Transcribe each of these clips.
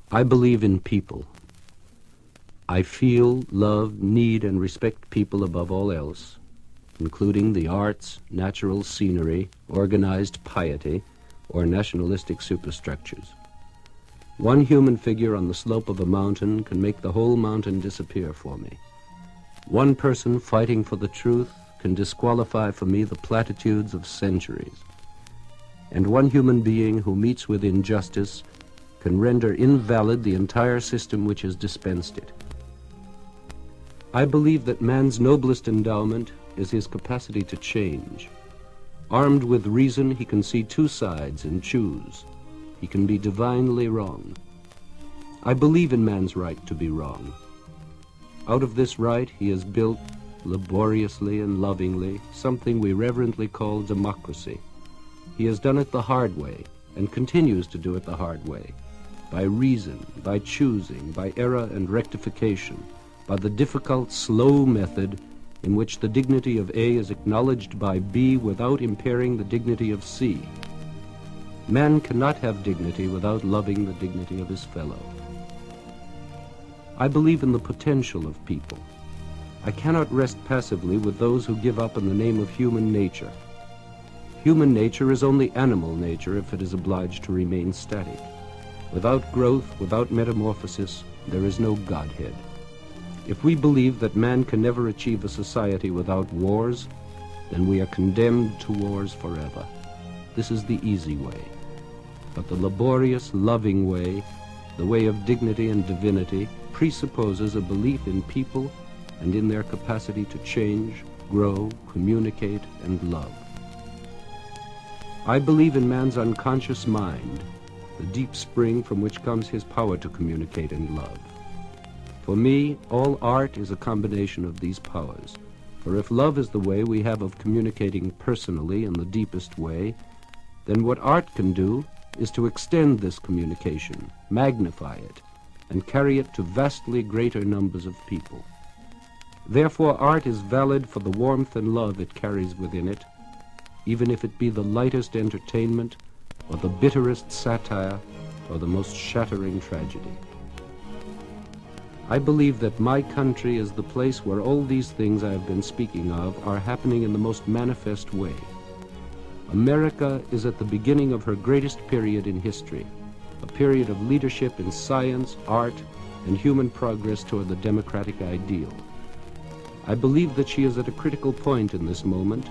I believe in people. I feel, love, need, and respect people above all else, including the arts, natural scenery, organized piety, or nationalistic superstructures. One human figure on the slope of a mountain can make the whole mountain disappear for me. One person fighting for the truth can disqualify for me the platitudes of centuries. And one human being who meets with injustice can render invalid the entire system which has dispensed it. I believe that man's noblest endowment is his capacity to change. Armed with reason, he can see two sides and choose. He can be divinely wrong. I believe in man's right to be wrong. Out of this right, he has built, laboriously and lovingly, something we reverently call democracy. He has done it the hard way, and continues to do it the hard way, by reason, by choosing, by error and rectification, by the difficult, slow method in which the dignity of A is acknowledged by B without impairing the dignity of C. Man cannot have dignity without loving the dignity of his fellow. I believe in the potential of people. I cannot rest passively with those who give up in the name of human nature. Human nature is only animal nature if it is obliged to remain static. Without growth, without metamorphosis, there is no Godhead. If we believe that man can never achieve a society without wars, then we are condemned to wars forever. This is the easy way. But the laborious, loving way, the way of dignity and divinity, presupposes a belief in people and in their capacity to change, grow, communicate, and love. I believe in man's unconscious mind, the deep spring from which comes his power to communicate and love. For me, all art is a combination of these powers. For if love is the way we have of communicating personally in the deepest way, then what art can do is to extend this communication, magnify it, and carry it to vastly greater numbers of people. Therefore, art is valid for the warmth and love it carries within it, even if it be the lightest entertainment, or the bitterest satire, or the most shattering tragedy. I believe that my country is the place where all these things I have been speaking of are happening in the most manifest way. America is at the beginning of her greatest period in history, a period of leadership in science, art, and human progress toward the democratic ideal. I believe that she is at a critical point in this moment,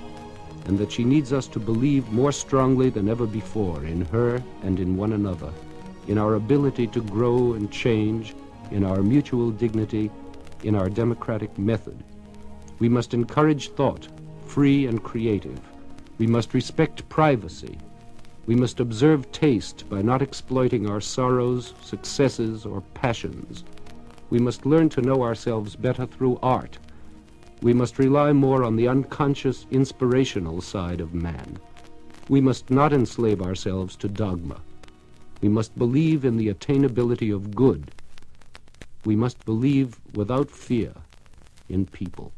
and that she needs us to believe more strongly than ever before in her and in one another, in our ability to grow and change, in our mutual dignity, in our democratic method. We must encourage thought, free and creative. We must respect privacy. We must observe taste by not exploiting our sorrows, successes, or passions. We must learn to know ourselves better through art. We must rely more on the unconscious, inspirational side of man. We must not enslave ourselves to dogma. We must believe in the attainability of good. We must believe without fear in people.